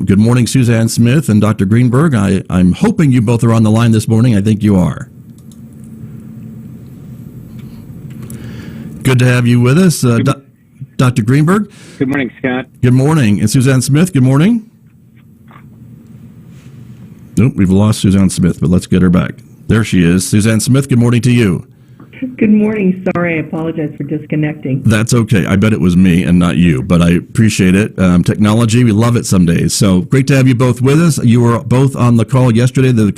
Good morning, Suzanne Smith and Dr. Greenberg. I'm hoping you both are on the line this morning. I think you are. Good to have you with us. Dr. Greenberg. Good morning, Scott. Good morning. And Suzanne Smith, good morning. Nope, we've lost Suzanne Smith, but let's get her back. There she is. Suzanne Smith, good morning to you. Good morning. Sorry, I apologize for disconnecting. That's okay. I bet it was me and not you, but I appreciate it. Technology, we love it some days. So great to have you both with us. You were both on the call yesterday, the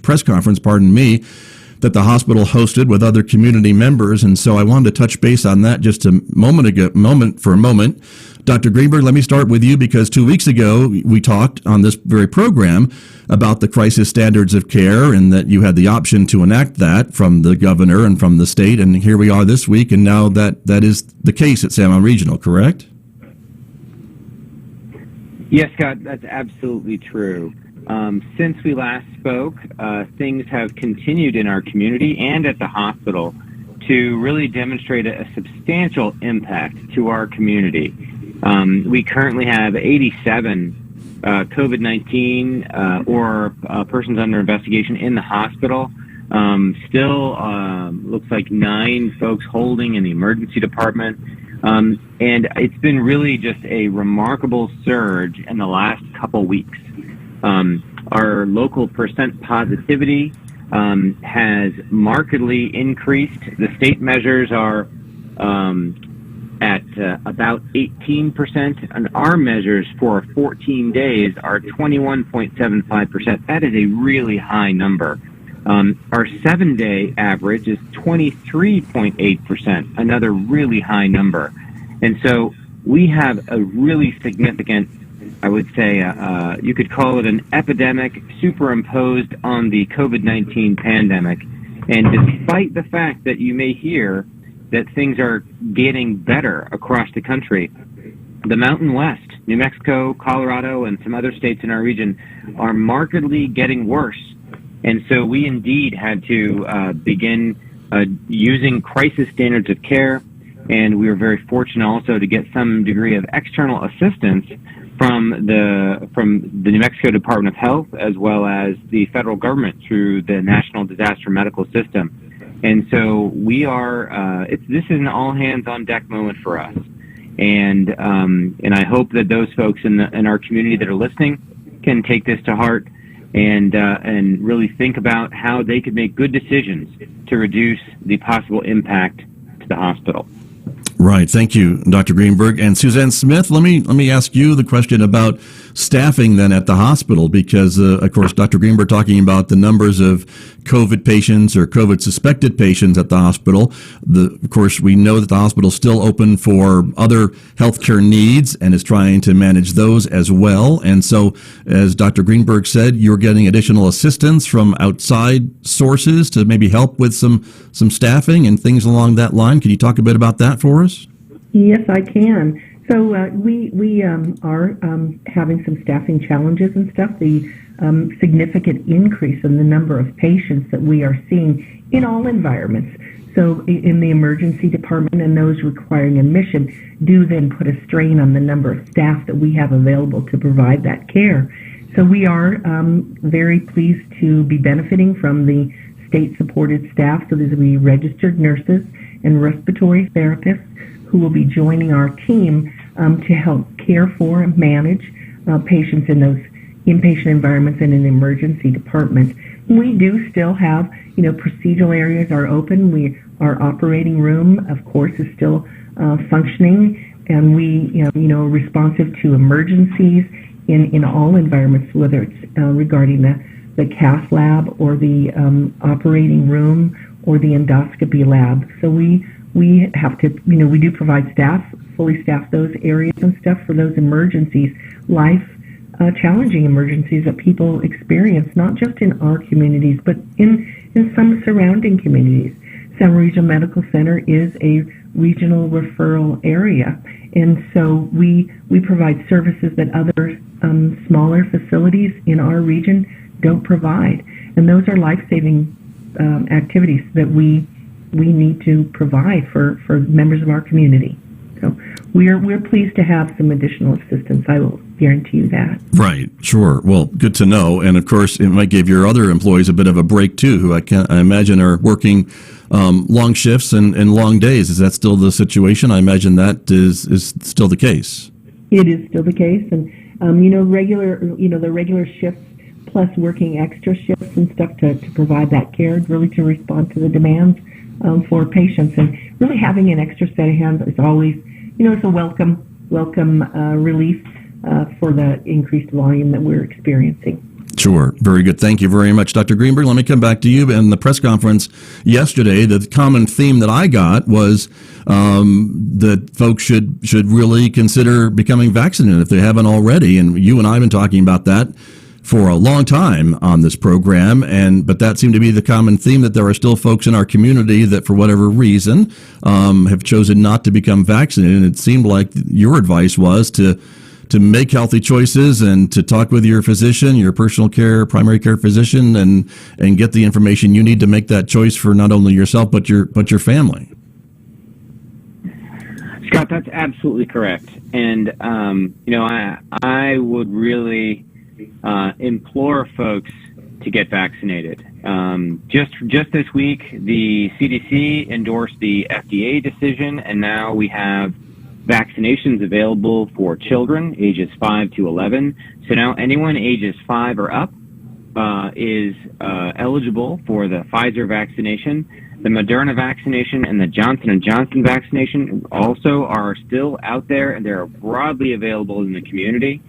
press conference, that the hospital hosted with other community members, and so I wanted to touch base on that just a moment. Dr. Greenberg, let me start with you because 2 weeks ago we talked on this very program about the crisis standards of care and that you had the option to enact that from the governor and from the state, and here we are this week, and now that is the case at San Juan Regional, correct? Yes, Scott, that's absolutely true. Since we last spoke, things have continued in our community and at the hospital to really demonstrate a substantial impact to our community. We currently have 87 COVID-19 or persons under investigation in the hospital. Still looks like 9 folks holding in the emergency department. And it's been really just a remarkable surge in the last couple weeks. Our local percent positivity has markedly increased. The state measures are at about 18%, and our measures for 14 days are 21.75%. That is a really high number. Our 7-day average is 23.8%, another really high number. And so we have a really significant, I would say, you could call it an epidemic superimposed on the COVID-19 pandemic. And despite the fact that you may hear that things are getting better across the country, the Mountain West, New Mexico, Colorado, and some other states in our region are markedly getting worse. And so we indeed had to begin using crisis standards of care, and we were very fortunate also to get some degree of external assistance from the New Mexico Department of Health as well as the federal government through the National Disaster Medical System. And so we are, this is an all-hands-on-deck moment for us. And I hope that those folks in our community that are listening can take this to heart and really think about how they could make good decisions to reduce the possible impact to the hospital. Right. Thank you, Dr. Greenberg. And Suzanne Smith, let me ask you the question about staffing then at the hospital, because, of course, Dr. Greenberg talking about the numbers of COVID patients or COVID suspected patients at the hospital. Of course, we know that the hospital is still open for other healthcare needs and is trying to manage those as well. And so, as Dr. Greenberg said, you're getting additional assistance from outside sources to maybe help with some staffing and things along that line. Can you talk a bit about that for us? Yes, I can. So we are having some staffing challenges and stuff. The significant increase in the number of patients that we are seeing in all environments. So in the emergency department and those requiring admission do then put a strain on the number of staff that we have available to provide that care. So we are very pleased to be benefiting from the state-supported staff. So there's going to be registered nurses and respiratory therapists who will be joining our team to help care for and manage patients in those inpatient environments and in the emergency department. We do still have, procedural areas are open. Our operating room, of course, is still functioning, and we, are responsive to emergencies in all environments, whether it's regarding the cath lab or the operating room or the endoscopy lab. So we have to, we do provide fully staff those areas and stuff for those emergencies, challenging emergencies that people experience, not just in our communities, but in some surrounding communities. San Juan Regional Medical Center is a regional referral area, and so we provide services that other smaller facilities in our region don't provide, and those are life-saving activities that we need to provide for members of our community. So we're pleased to have some additional assistance. I will guarantee you that. Right, sure. Well, good to know. And of course, it might give your other employees a bit of a break too, who I imagine are working long shifts and long days. Is that still the situation? I imagine that is still the case. It is still the case, and the regular shifts plus working extra shifts and stuff to provide that care, really to respond to the demands for patients, and really having an extra set of hands is always, it's a welcome relief for the increased volume that we're experiencing. Sure. Very good. Thank you very much, Dr. Greenberg. Let me come back to you. In the press conference yesterday, the common theme that I got was that folks should really consider becoming vaccinated if they haven't already. And you and I have been talking about that for a long time on this program, but that seemed to be the common theme, that there are still folks in our community that, for whatever reason, have chosen not to become vaccinated. And it seemed like your advice was to make healthy choices and to talk with your physician, your personal care, primary care physician, and get the information you need to make that choice for not only yourself but your family. Scott, that's absolutely correct. And I would really implore folks to get vaccinated. Just this week, the CDC endorsed the FDA decision, and now we have vaccinations available for children ages 5 to 11. So now anyone ages 5 or up is eligible for the Pfizer vaccination. The Moderna vaccination and the Johnson & Johnson vaccination also are still out there, and they're broadly available in the community.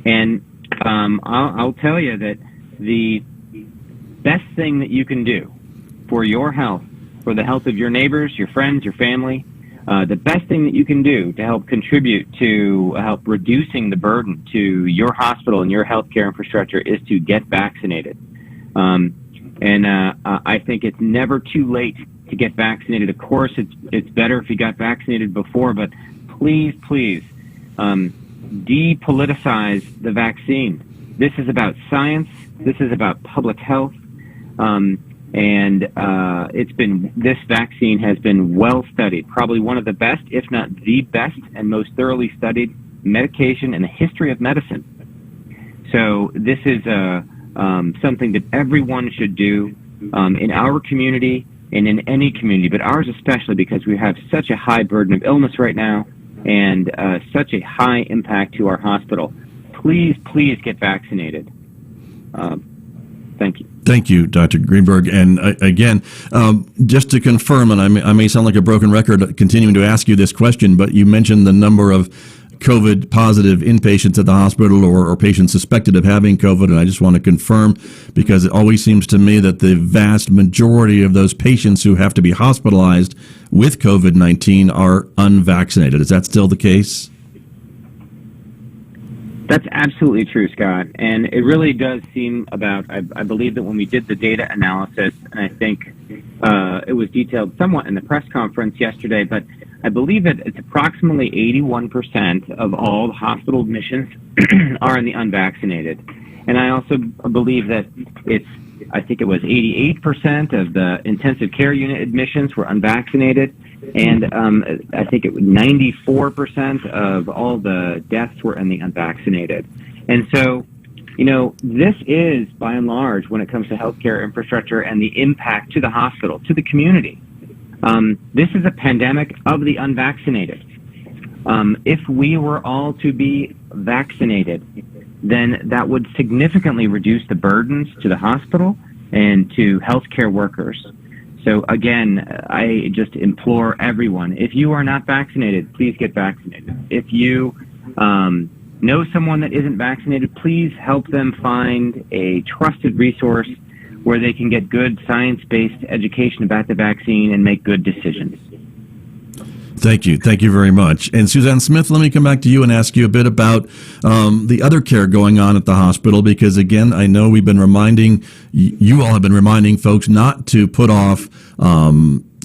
And I'll tell you that the best thing that you can do for your health, for the health of your neighbors, your friends, your family, the best thing that you can do to help contribute to help reducing the burden to your hospital and your healthcare infrastructure is to get vaccinated. I think it's never too late to get vaccinated. Of course, it's better if you got vaccinated before, but please, depoliticize the vaccine. This is about science. This is about public health. This vaccine has been well studied, probably one of the best, if not the best and most thoroughly studied medication in the history of medicine. So this is something that everyone should do in our community and in any community, but ours especially, because we have such a high burden of illness right now and such a high impact to our hospital. Please get vaccinated. Thank you. Thank you, Dr. Greenberg. And again, just to confirm, and I may sound like a broken record continuing to ask you this question, but you mentioned the number of COVID positive inpatients at the hospital or patients suspected of having COVID. And I just want to confirm, because it always seems to me that the vast majority of those patients who have to be hospitalized with COVID-19 are unvaccinated. Is that still the case? That's absolutely true, Scott. And it really does seem I believe that when we did the data analysis, and I think it was detailed somewhat in the press conference yesterday, but I believe that it's approximately 81% of all hospital admissions are in the unvaccinated. And I also believe that I think it was 88% of the intensive care unit admissions were unvaccinated. And I think it was 94% of all the deaths were in the unvaccinated. And so, this is, by and large, when it comes to healthcare infrastructure and the impact to the hospital, to the community, this is a pandemic of the unvaccinated. If we were all to be vaccinated, then that would significantly reduce the burdens to the hospital and to healthcare workers. So again, I just implore everyone, if you are not vaccinated, please get vaccinated. If you know someone that isn't vaccinated, please help them find a trusted resource where they can get good science-based education about the vaccine and make good decisions. Thank you. Thank you very much. And Suzanne Smith, let me come back to you and ask you a bit about the other care going on at the hospital, because, again, I know we've been you all have been reminding folks not to put off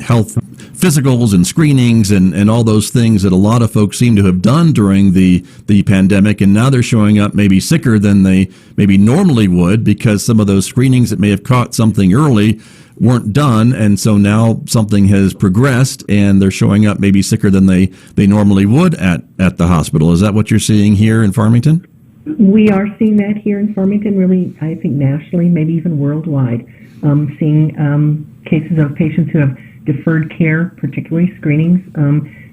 health physicals and screenings and all those things that a lot of folks seem to have done during the pandemic, and now they're showing up maybe sicker than they maybe normally would, because some of those screenings that may have caught something early weren't done, and so now something has progressed and they're showing up maybe sicker than they normally would at the hospital. Is that what you're seeing here in Farmington? We are seeing that here in Farmington, really, I think nationally, maybe even worldwide, seeing cases of patients who have deferred care, particularly screenings,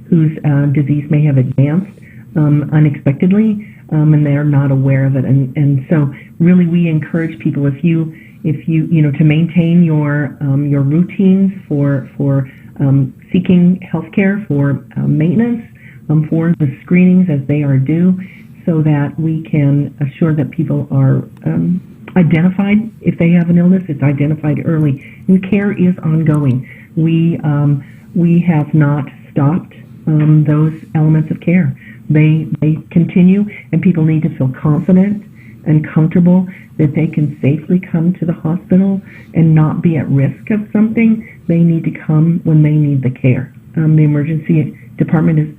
whose disease may have advanced unexpectedly, and they're not aware of it. And so really we encourage people, if you to maintain your routines for seeking health care, for maintenance, for the screenings as they are due, so that we can assure that people are identified. If they have an illness, it's identified early. And care is ongoing. We have not stopped those elements of care. They continue, and people need to feel confident and comfortable that they can safely come to the hospital and not be at risk of something. They need to come when they need the care. The emergency department is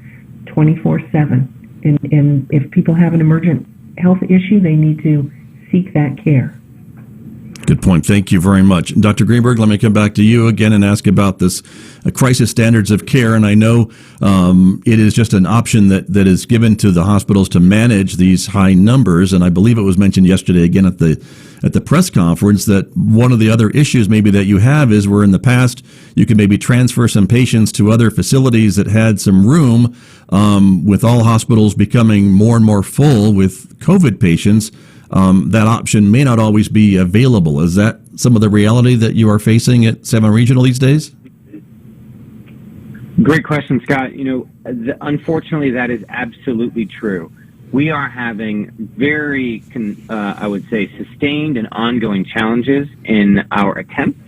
24/7, and if people have an emergent health issue, they need to seek that care. Good point. Thank you very much. Dr. Greenberg, let me come back to you again and ask about this crisis standards of care. And I know it is just an option that is given to the hospitals to manage these high numbers. And I believe it was mentioned yesterday again at the press conference that one of the other issues maybe that you have is where in the past you could maybe transfer some patients to other facilities that had some room, with all hospitals becoming more and more full with COVID patients. That option may not always be available. Is that some of the reality that you are facing at 7 Regional these days? Great question, Scott. Unfortunately, that is absolutely true. We are having very, I would say, sustained and ongoing challenges in our attempt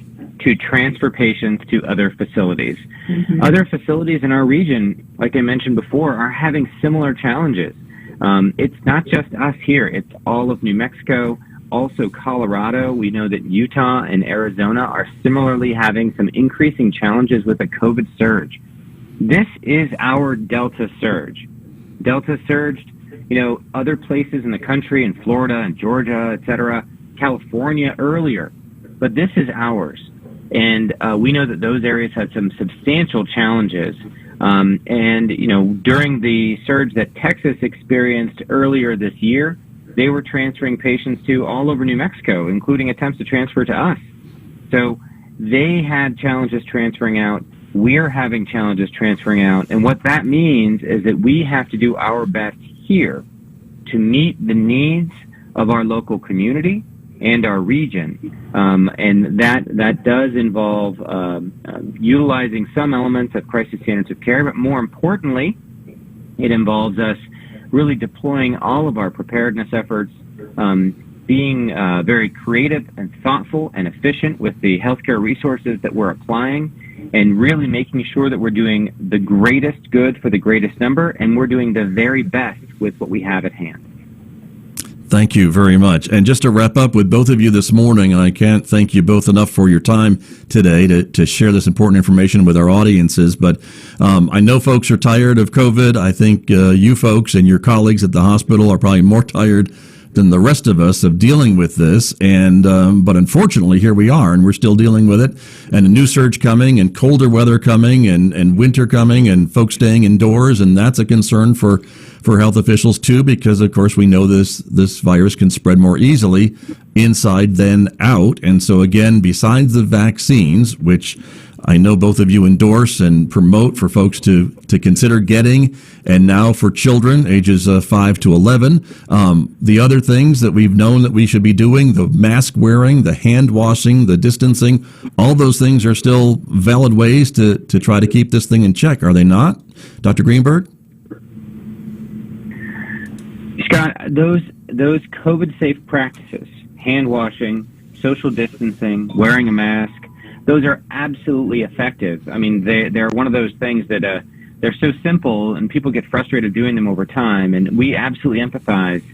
to transfer patients to other facilities. Mm-hmm. Other facilities in our region, like I mentioned before, are having similar challenges. It's not just us here. It's all of New Mexico, also Colorado. We know that Utah and Arizona are similarly having some increasing challenges with the COVID surge. This is our Delta surge. Delta surged, other places in the country, in Florida and Georgia, et cetera, California earlier. But this is ours. And we know that those areas had some substantial challenges. During the surge that Texas experienced earlier this year, they were transferring patients to all over New Mexico, including attempts to transfer to us. So they had challenges transferring out. We're having challenges transferring out. And what that means is that we have to do our best here to meet the needs of our local community and our region. And that does involve utilizing some elements of crisis standards of care, but more importantly, it involves us really deploying all of our preparedness efforts, being very creative and thoughtful and efficient with the healthcare resources that we're applying, and really making sure that we're doing the greatest good for the greatest number, and we're doing the very best with what we have at hand. Thank you very much. And just to wrap up with both of you this morning, and I can't thank you both enough for your time today to share this important information with our audiences, but I know folks are tired of COVID. I think you folks and your colleagues at the hospital are probably more tired than the rest of us of dealing with this, and but unfortunately here we are, and we're still dealing with it, and a new surge coming, and colder weather coming, and winter coming, and folks staying indoors, and that's a concern for health officials too, because of course we know this virus can spread more easily inside than out. And so again, besides the vaccines, which I know both of you endorse and promote for folks to consider getting, and now for children ages 5 to 11, the other things that we've known that we should be doing, the mask wearing, the hand washing, the distancing, all those things are still valid ways to try to keep this thing in check, are they not? Dr. Greenberg? Scott, those COVID-safe practices, hand washing, social distancing, wearing a mask, those are absolutely effective. I mean, they're one of those things that they're so simple, and people get frustrated doing them over time. And we absolutely empathize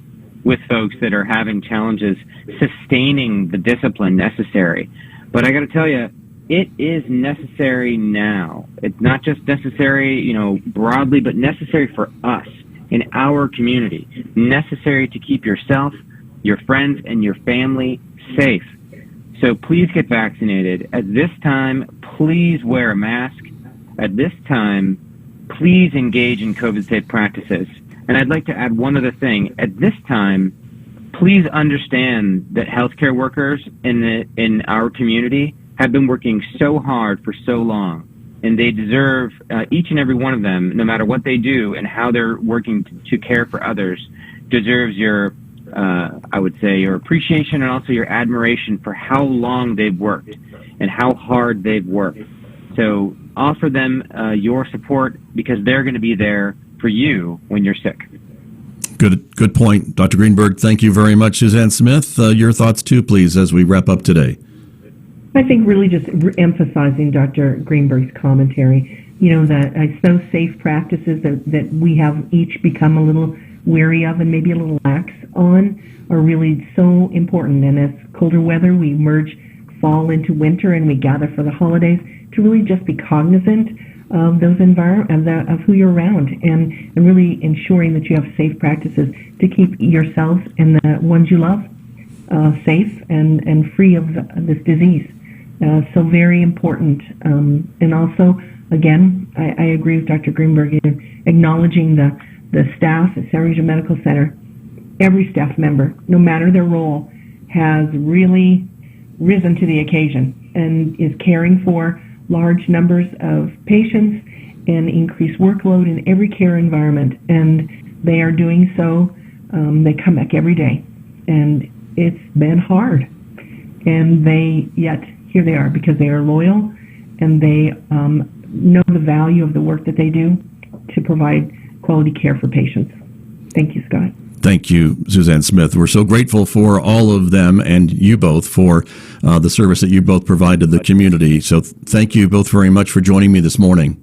with folks that are having challenges sustaining the discipline necessary. But I got to tell you, it is necessary now. It's not just necessary, broadly, but necessary for us in our community. Necessary to keep yourself, your friends, and your family safe. So please get vaccinated. At this time, please wear a mask. At this time, please engage in COVID-safe practices. And I'd like to add one other thing. At this time, please understand that healthcare workers in our community have been working so hard for so long, and they deserve, each and every one of them, no matter what they do and how they're working to care for others, deserves your, I would say, your appreciation and also your admiration for how long they've worked and how hard they've worked. So offer them your support, because they're going to be there for you when you're sick. Good point. Dr. Greenberg, thank you very much. Suzanne Smith, your thoughts too, please, as we wrap up today. I think really just emphasizing Dr. Greenberg's commentary, that it's those safe practices that we have each become a little weary of and maybe a little lax on are really so important. And as colder weather, we merge fall into winter and we gather for the holidays, to really just be cognizant of those of who you're around, and really ensuring that you have safe practices to keep yourselves and the ones you love safe and free of this disease. So very important. And also, again, I agree with Dr. Greenberg in acknowledging the staff at San Regional Medical Center. Every staff member, no matter their role, has really risen to the occasion and is caring for large numbers of patients and increased workload in every care environment. And they are doing so. They come back every day. And it's been hard. And yet here they are, because they are loyal and they know the value of the work that they do to provide quality care for patients. Thank you, Scott. Thank you, Suzanne Smith. We're so grateful for all of them and you both for the service that you both provide to the community. So thank you both very much for joining me this morning.